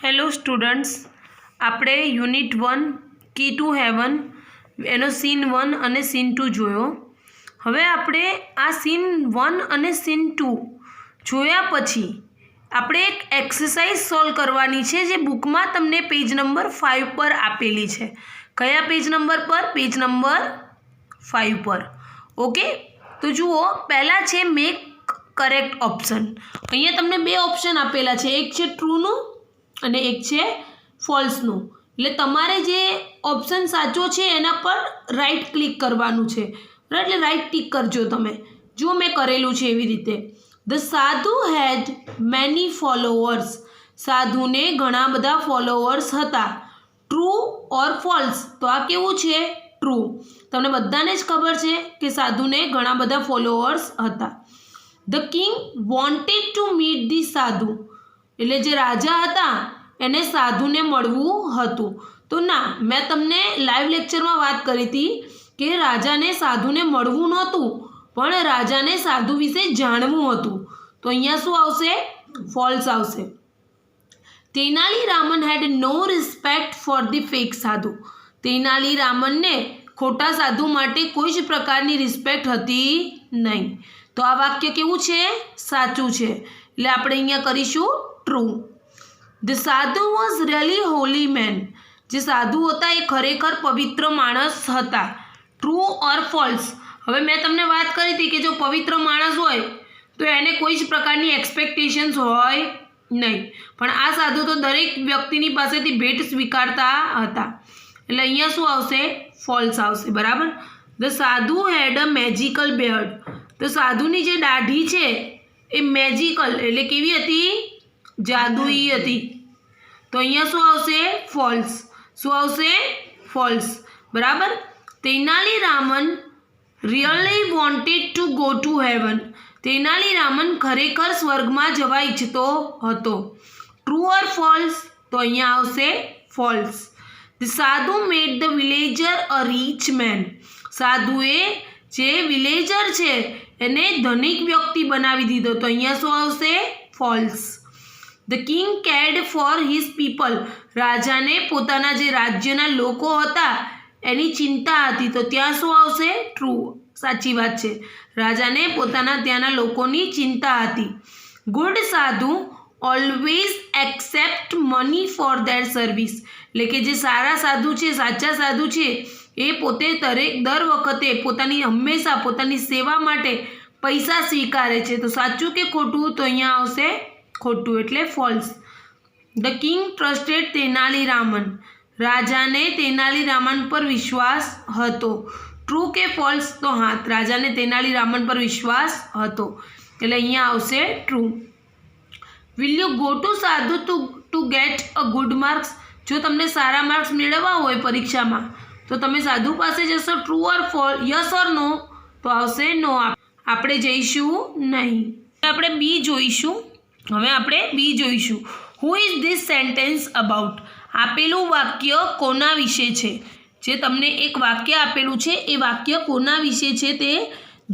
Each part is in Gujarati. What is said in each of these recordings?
હેલો સ્ટુડન્ટ્સ, આપણે યુનિટ 1 કી ટુ હેવન એનો સીન 1 અને સીન 2 જોયો. હવે આપણે આ સીન 1 અને સીન 2 જોયા પછી આપણે એક એક્સરસાઇઝ સોલ્વ કરવાની છે જે બુકમાં તમને પેજ નંબર 5 પર આપેલી છે. કયા પેજ નંબર પર? પેજ નંબર 5 પર. ઓકે, તો જુઓ, પહેલાં છે મેક કરેક્ટ ઓપ્શન. અહીંયા તમને બે ઓપ્શન આપેલા છે, એક છે ટ્રુનું અને એક છે ફોલ્સનું. એટલે તમારે જે ઓપ્શન સાચો છે એના પર રાઈટ ક્લિક કરવાનું છે, એટલે રાઈટ ટિક કરજો તમે. જો મેં કરેલું છે એવી રીતે. ધ સાધુ હેડ મેની ફોલોવર્સ. સાધુને ઘણા બધા ફોલોવર્સ હતા. True or false? તો આ કેવું છે? ટ્રુ. તમને બધાને જ ખબર છે કે સાધુને ઘણા બધા ફોલોવર્સ હતા. The king wanted to meet the સાધુ. એટલે જે રાજા હતા એને સાધુને મળવું હતું. તો ના, મેં તમને લાઈવ લેક્ચરમાં વાત કરી હતી કે રાજાને સાધુને મળવું નહોતું, પણ રાજાને સાધુ વિશે જાણવું હતું. તો અહીંયા શું આવશે? ફોલ્સ આવશે. તેનાલી રામન હેડ નો રિસ્પેક્ટ ફોર ધી ફેક સાધુ. તેનાલી રામનને ખોટા સાધુ માટે કોઈ જ પ્રકારની રિસ્પેક્ટ હતી નહીં. તો આ વાક્ય કેવું છે? સાચું છે. એટલે આપણે અહીંયા કરીશું ટ્રુ. ધ સાધુ વોઝ રિયલી હોલી મેન. જે સાધુ હતા એ ખરેખર પવિત્ર માણસ હતા. True or false? હવે મેં તમને વાત કરી હતી કે જો પવિત્ર માણસ હોય તો એને કોઈ જ પ્રકારની એક્સપેક્ટેશન્સ હોય નહીં, પણ આ સાધુ તો દરેક વ્યક્તિની પાસેથી ભેટ સ્વીકારતા હતા. એટલે અહીંયા શું આવશે? ફોલ્સ આવશે. બરાબર. ધ સાધુ હેડ અ મેજિકલ બેર્ડ. તો સાધુની જે દાઢી છે એ મેજિકલ એટલે કેવી હતી? જાદુઈ હતી. તો અહીંયા શું આવશે? ફોલ્સ. શું આવશે? ફોલ્સ. બરાબર. Tenali Raman really wanted to go to heaven. Tenali Raman ખરેખર સ્વર્ગમાં જવા ઈચ્છતો હતો. True or false? તો અહીંયા આવશે false. The sadhu made the villager a rich man. સાધુએ જે વિલેજર છે એને ધનિક વ્યક્તિ બનાવી દીધો. તો અહીંયા શું આવશે? False. The king કેર્ડ for his people. રાજાને પોતાના જે રાજ્યના લોકો હતા એની ચિંતા હતી. તો ત્યાં શું આવશે? ટ્રુ. સાચી વાત છે. રાજાને પોતાના ત્યાંના લોકોની ચિંતા હતી. ગુડ સાધુ always accept money for there service. એટલે કે જે સારા સાધુ છે, સાચા સાધુ છે, એ પોતે દર વખતે હંમેશા પોતાની સેવા માટે પૈસા સ્વીકારે છે. તો સાચું કે ખોટું? તો અહીંયા આવશે ખોટું, એટલે false. The king trusted Tenali Raman. રાજાને તેનાલી રામન પર વિશ્વાસ હતો. ટ્રુ કે ફોલ્સ? તો હા, રાજાને તેનાલી રામન પર વિશ્વાસ હતો. એટલે અહીંયા આવશે true. Will you go to sadhu to get a good marks. જો તમને સારા માર્ક્સ મેળવવા હોય પરીક્ષામાં તો તમે સાધુ પાસે જશો. True or false? Yes or no? તો આવશે નો. આપણે જઈશું નહીં. આપણે બી જોઈશું. હવે આપણે બી જોઈશું. Who is this sentence about? આપેલું વાક્ય કોના વિશે છે? જે તમને એક વાક્ય આપેલું છે એ વાક્ય કોના વિશે છે તે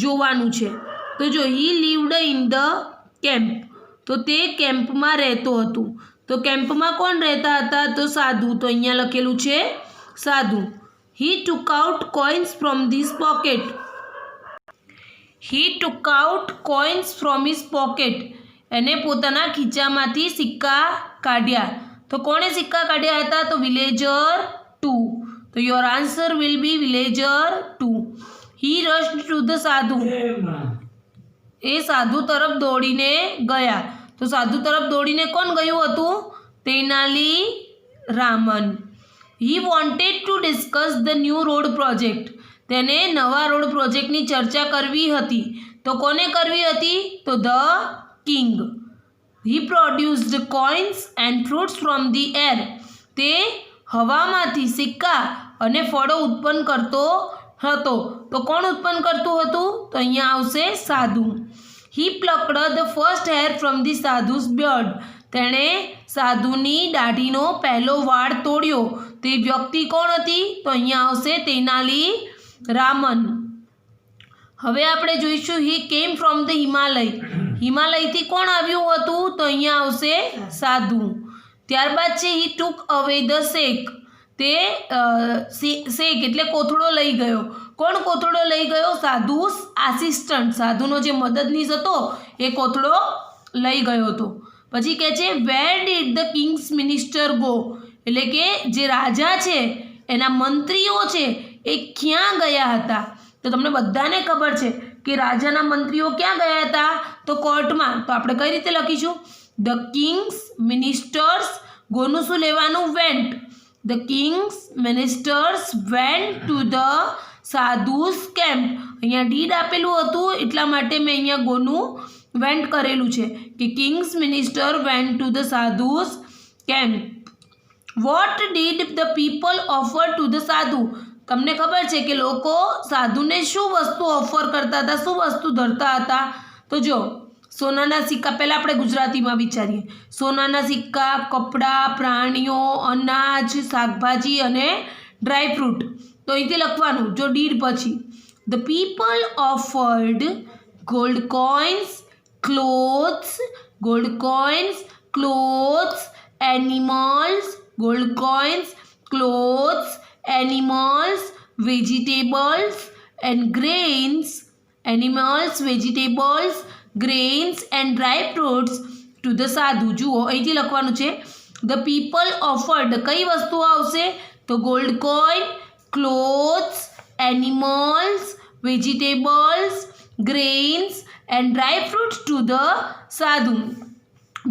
જોવાનું છે. તો જો હી લીવડ ઇન ધ કેમ્પ. તો તે કેમ્પમાં રહેતો હતો. તો કેમ્પમાં કોણ રહેતા હતા? તો સાધુ. તો અહીંયા લખેલું છે sadhu. He took out coins from this pocket. He took out coins from his pocket. એને પોતાના ખીચામાંથી સિક્કા કાઢ્યા. તો કોણે સિક્કા કાઢ્યા હતા? તો વિલેજર 2. તો your answer will be villager 2. He rushed to the sadhu. એ સાધુ તરફ દોડીને ગયા. તો સાધુ તરફ દોડીને કોણ ગયું હતું? Tenali Raman. He wanted to discuss the new road project. તેને નવા રોડ પ્રોજેક્ટની ચર્ચા કરવી હતી. તો કોને કરવી હતી? તો the king. He produced coins and fruits from the air. તે હવામાંથી સિક્કા અને ફળો ઉત્પન્ન કરતો હતો. તો કોણ ઉત્પન્ન કરતું હતું? તો અહીંયા આવશે sadhu. He plucked the first hair from the sadhu's beard. તેણે સાધુની દાઢીનો પહેલો વાળ તોડ્યો. તે વ્યક્તિ કોણ હતી? તો અહીંયા આવશે તેનાલી રામન. હવે આપણે જોઈશું હી કેમ ફ્રોમ ધ હિમાલય. હિમાલયથી કોણ આવ્યું હતું? તો અહીંયા આવશે સાધુ. ત્યારબાદ છે હી ટુક અવે ધ શેક, તે શેક એટલે કોથળો લઈ ગયો. કોણ કોથળો લઈ ગયો? સાધુ આસિસ્ટન્ટ, સાધુનો જે મદદનીશ હતો એ કોથળો લઈ ગયો હતો. પછી કહે છે where did the king's minister go, એટલે કે જે રાજા છે એના મંત્રીઓ છે એ ક્યાં ગયા હતા? તો તમને બધાને ખબર છે કે રાજાના મંત્રીઓ ક્યાં ગયા હતા? તો કોર્ટમાં. તો આપણે કઈ રીતે લખીશું? ધ કિંગ્સ મિનિસ્ટર્સ, ગોનું શું લેવાનું? Went. The king's ministers went to the sadhu's camp. અહીંયા ડીડ આપેલું હતું એટલા માટે મેં અહીંયા ગોનું વેન્ટ કરેલું છે કે king's minister went to the sadhu's camp. What did the people offer to the sadhu? તમને ખબર છે કે લોકો સાધુને શું વસ્તુ ઓફર કરતા હતા, શું વસ્તુ ધરતા હતા? તો જો સોનાના સિક્કા, પહેલાં આપણે ગુજરાતીમાં વિચારીએ. સોનાના સિક્કા, કપડાં, પ્રાણીઓ, અનાજ, શાકભાજી અને ડ્રાયફ્રૂટ. તો અહીંથી લખવાનું જો ડીડ પછી the people offered gold coins, clothes, gold coins, clothes, animals, gold coins, clothes, animals, vegetables and grains, animals, vegetables, grains and dry fruits to the sadhu. જુઓ અહીંથી લખવાનું છે the people offered, કઈ વસ્તુઓ આવશે? તો gold coin, clothes, animals, vegetables, grains and dry fruits to the sadhu.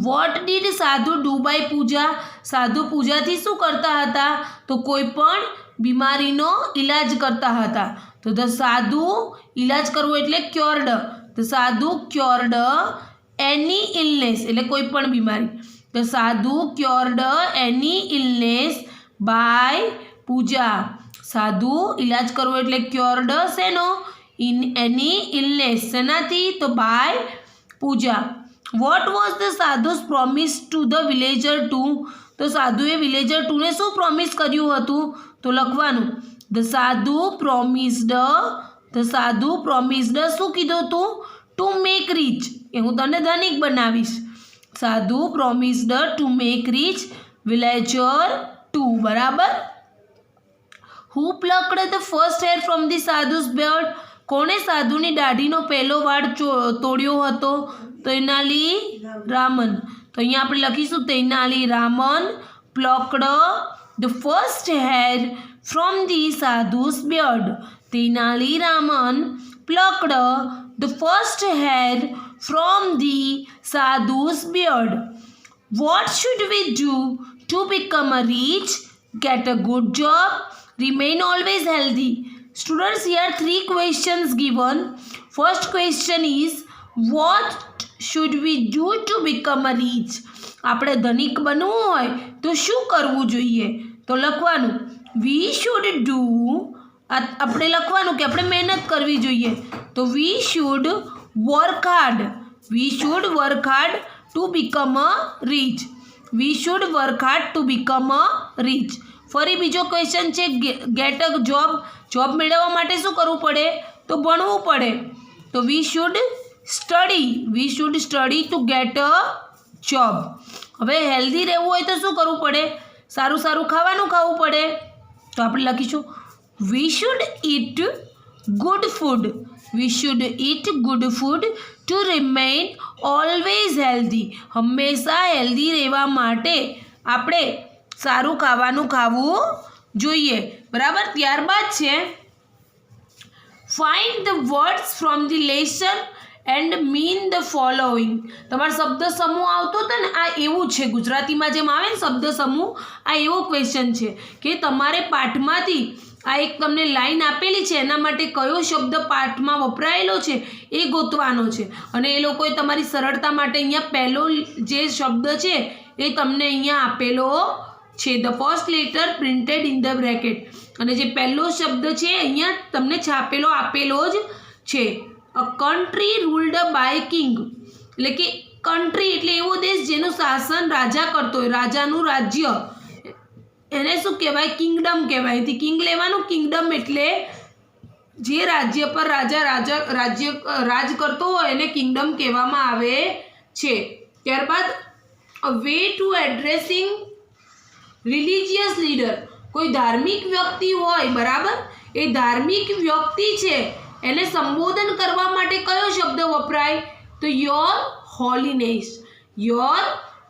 What did sadhu do by પૂજા? સાધુ પૂજાથી શું કરતા હતા? તો કોઈ પણ બીમારીનો ઇલાજ કરતા હતા. તો ધ સાધુ, ઇલાજ કરવો એટલે ક્યોર્ડ. ધ સાધુ ક્યોર્ડ એની ઇલનેસ, એટલે કોઈ પણ બીમારી. ધ સાધુ ક્યોર્ડ એની ઇલનેસ બાય પૂજા. સાધુ ઇલાજ કરવો એટલે ક્યોર્ડ શેનો? ઇન એની ઇલનેસ, શેનાથી? તો by puja. What was the sadhu's promise to the villager to? તો સાધુએ વિલેજર ટુને શું પ્રોમિસ કર્યું હતું? તો લખવાનું ધ સાધુ પ્રોમિસ્ડ, ધ સાધુ પ્રોમિસ્ડ શું કીધું હતું? ટુ મેક રીચ, એ હું તને ધનિક બનાવીશ. Sadhu promised to make rich villager two. બરાબર. Who plucked the first hair from the sadhu's beard? કોણે સાધુની દાઢીનો પહેલો વાળ તોડ્યો હતો? તૈનાલી રામન. તો અહીંયા આપણે લખીશું Tenali Raman plucked the first hair from the sadhu's beard. Tenali Raman plucked the first hair from the sadhu's beard. What should we do to become a rich? Get a good job, remain always healthy. Students, here 3 questions given. First question is what should we do to become a rich? આપણે ધનિક બનવું હોય તો શું કરવું જોઈએ? તો લખવાનું we should do, આપણે લખવાનું કે આપણે મહેનત કરવી જોઈએ. તો we should work hard. We should work hard to become a rich. We should work hard to become a rich. ફરી બીજો ક્વેશ્ચન છે ગેટ અ જોબ. જોબ મેળવવા માટે શું કરવું પડે? તો ભણવું પડે. તો we should study two get a job. હવે હેલ્ધી રહેવું હોય તો શું કરવું પડે? સારું સારું ખાવાનું ખાવું પડે. તો આપણે લખીશું we should eat good food. We should eat good food two remain always healthy. હંમેશા હેલ્ધી રહેવા માટે આપણે સારું ખાવાનું ખાવું જોઈએ. બરાબર. ત્યારબાદ છે find the words from the lesson and mean the following. તમારો શબ્દ સમૂહ આવતો હતો ને, આ એવું છે ગુજરાતીમાં જેમ આવે ને શબ્દ સમૂહ, આ એવો ક્વેશ્ચન છે કે તમારે પાઠમાંથી આ એક તમને લાઈન આપેલી છે એના માટે કયો શબ્દ પાઠમાં વપરાયેલો છે એ ગોતવાનો છે. અને એ લોકોએ તમારી સરળતા માટે અહીંયા પહેલો જે શબ્દ છે એ તમને અહીંયા આપેલો છે. The first letter printed in the bracket. અને જે પહેલો શબ્દ છે અહીંયા તમને છાપેલો આપેલો જ છે. A country ruled by king, એટલે કે કન્ટ્રી એટલે એવો દેશ જેનું શાસન રાજા કરતો હોય, રાજાનું રાજ્ય, એને શું કહેવાય? કિંગડમ કહેવાય. એથી કિંગ લેવાનું. કિંગડમ એટલે જે રાજ્ય પર રાજ કરતો હોય એને કિંગડમ કહેવામાં આવે છે. ત્યારબાદ a way to addressing religious leader, કોઈ ધાર્મિક વ્યક્તિ હોય, બરાબર, એ ધાર્મિક વ્યક્તિ છે એને સંબોધન કરવા માટે કયો શબ્દ વપરાય? તો યોર હોલીનેસ, યોર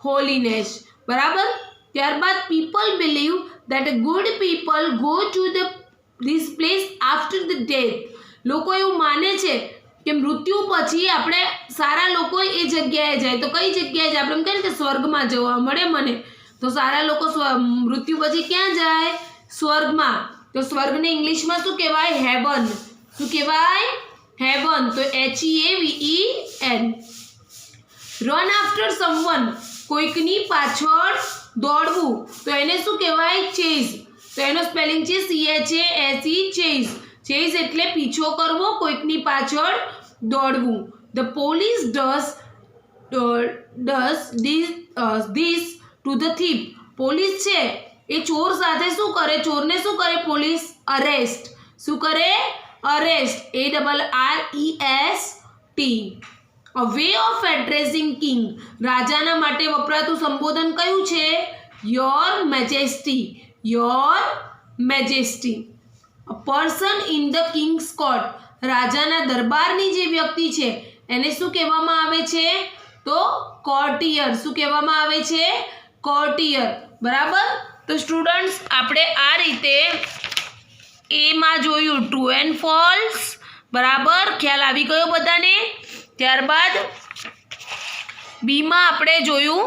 હોલીનેસ, બરાબર. ત્યારબાદ people believe that good people go to this place after the death. લોકો એવું માને છે કે મૃત્યુ પછી આપણે સારા લોકો એ જગ્યાએ જાય. તો કઈ જગ્યાએ જાય? આપણે એમ કહીએ કે સ્વર્ગમાં જવા મળે મને. તો સારા લોકો મૃત્યુ પછી ક્યાં જાય? સ્વર્ગમાં. તો સ્વર્ગને ઇંગ્લિશમાં શું કહેવાય? હેવન. શું કહેવાય? હેવન. તો HEAVEN. રન આફ્ટર સમવન, કોઈકની પાછળ દોડવું, તો એને શું કહેવાય? ચેઝ. તો એનો સ્પેલિંગ છે CHASE, ચેઝ. ચેઝ એટલે પીછો કરવો, કોઈકની પાછળ દોડવું. The police does this to the thief. Police છે એ ચોર સાથે શું કરે? ચોરને શું કરે પોલીસ? અરેસ્ટ. શું કરે? Arrest. ARREST. A way of addressing king, રાજાના માટે વપરાતું સંબોધન કયું છે? Your majesty, your majesty. A person in the king's court, રાજાના દરબારની જે વ્યક્તિ છે એને શું કહેવામાં આવે છે? તો કોર્ટિયર. શું કહેવામાં આવે છે? કોર્ટિયર. બરાબર. તો સ્ટુડન્ટ્સ આપણે આ રીતે એમાં જોયું ટ્રુ એન્ડ ફોલ્સ, બરાબર, ખ્યાલ આવી ગયો બધાને. ત્યારબાદ બીમાં આપણે જોયું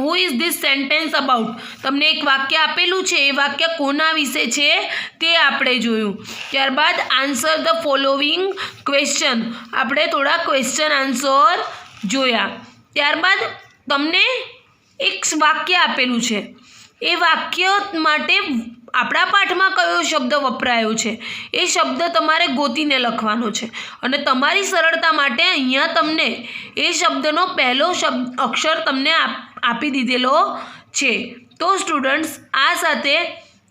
who is this sentence about. તમને એક વાક્ય આપેલું છે, એ વાક્ય કોના વિશે છે તે આપણે જોયું. ત્યારબાદ આન્સર ધ ફોલોવિંગ ક્વેશ્ચન, આપણે થોડા ક્વેશ્ચન આન્સર જોયા. ત્યારબાદ તમને એક વાક્ય આપેલું છે, એ વાક્ય માટે આપણા પાઠમાં કયો શબ્દ વપરાયો છે એ શબ્દ તમારે ગોતીને લખવાનો છે. અને તમારી સરળતા માટે અહીંયા તમને એ શબ્દનો પહેલો અક્ષર તમને આપી દીધેલો છે. તો સ્ટુડન્ટ્સ આ સાથે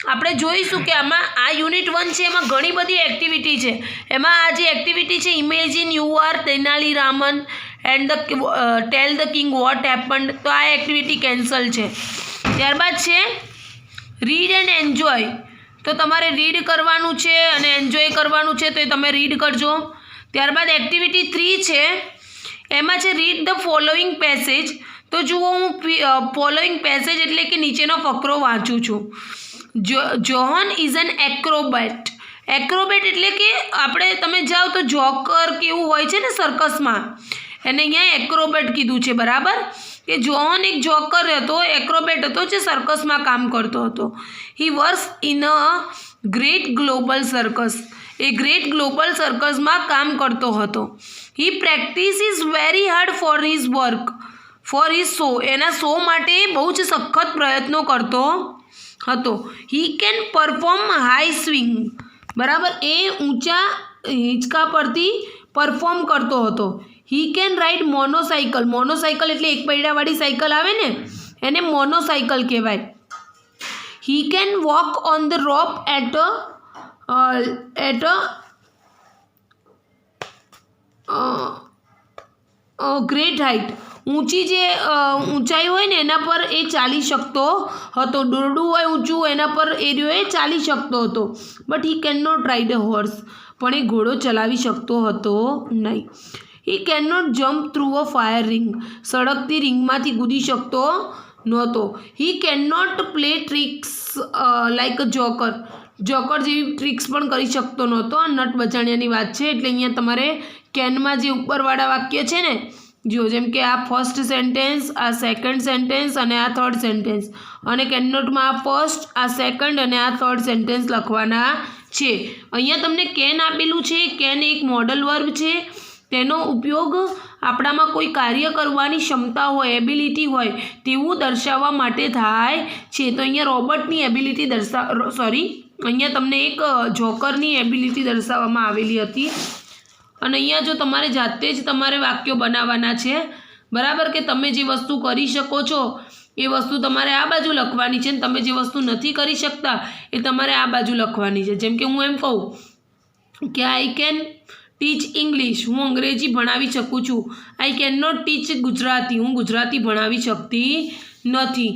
આપણે જોઈશું કે આમાં આ યુનિટ 1 છે, એમાં ઘણી બધી એક્ટિવિટી છે. એમાં આ જે એક્ટિવિટી છે imagine you are Tenali Raman and tell the king what happened, તો આ એક્ટિવિટી કેન્સલ છે. ત્યારબાદ છે રીડ એન્ડ એન્જોય, તો તમારે રીડ કરવાનું છે અને એન્જોય કરવાનું છે, તો એ તમે રીડ કરજો. ત્યારબાદ એક્ટિવિટી 3 છે, એમાં છે રીડ ધ ફોલોઈંગ પેસેજ. તો જુઓ, હું ફોલોઈંગ પેસેજ એટલે કે નીચેનો ફકરો વાંચું છું. John is an Acrobat. Acrobat એટલે કે આપણે તમે જાઓ તો જોકર કેવું હોય છે ને સર્કસમાં, એને અહીંયા એક્રોબેટ કીધું છે, બરાબર. કે જોહન એક જોકર હતો, એક્રોબેટ હતો, જે સર્કસમાં કામ કરતો હતો. He works in a great global circus. એ ગ્રેટ ગ્લોબલ સર્કસમાં કામ કરતો હતો. He practice is very hard for his work, for his show. એના શો માટે બહુ જ સખત પ્રયત્નો કરતો હતો. He can perform high swing, બરાબર, એ ઊંચા હિંચકા પરથી પરફોર્મ કરતો હતો. He can ride મોનોસાઇકલ. મોનોસાઇકલ એટલે એક પૈડાવાળી સાયકલ આવે ને, એને મોનોસાઇકલ કહેવાય. He can walk on the rope at great height. ઊંચાઈ હોય ને એના પર એ ચાલી શકતો હતો. દોરડું હોય ઊંચું, એના પર એ ચાલી શકતો હતો. But he can not ride a horse, પણ એ ઘોડો ચલાવી શકતો હતો નહીં. He can not jump through a fire ring. સળગતી રિંગમાંથી કૂદી શકતો નહોતો. He can not play tricks like a joker. Joker જેવી ટ્રિક્સ પણ કરી શકતો નહોતો. આ નટ બજાણ્યાની વાત છે, એટલે અહીંયા તમારે કેનમાં જે ઉપરવાળા વાક્ય છે ને, જો જેમ કે આ ફર્સ્ટ સેન્ટેન્સ, આ સેકન્ડ સેન્ટેન્સ અને આ થર્ડ સેન્ટેન્સ, અને કેન નોટમાં આ ફર્સ્ટ, આ સેકન્ડ અને આ થર્ડ સેન્ટેન્સ લખવાના છે. અહીંયા તમને કેન આપેલું છે. કેન એક મોડલ વર્બ છે. તેનો ઉપયોગ આપણામાં કોઈ કાર્ય કરવાની ક્ષમતા હોય, એબિલિટી હોય તેવું દર્શાવવા માટે થાય છે. તો અહીંયા રોબોટની એબિલિટી અહીંયા તમને એક જોકરની એબિલિટી દર્શાવવામાં આવેલી હતી. અને અહીંયા જો તમારે જાતે જ તમારે વાક્યો બનાવવાના છે, બરાબર, કે તમે જે વસ્તુ કરી શકો છો એ વસ્તુ તમારે આ બાજુ લખવાની છે, અને તમે જે વસ્તુ નથી કરી શકતા એ તમારે આ બાજુ લખવાની છે. જેમ કે હું એમ કહું કે આઈ કેન ટીચ ઇંગ્લિશ, હું અંગ્રેજી ભણાવી શકું છું. આઈ કેન નોટ ટીચ ગુજરાતી, હું ગુજરાતી ભણાવી શકતી નથી.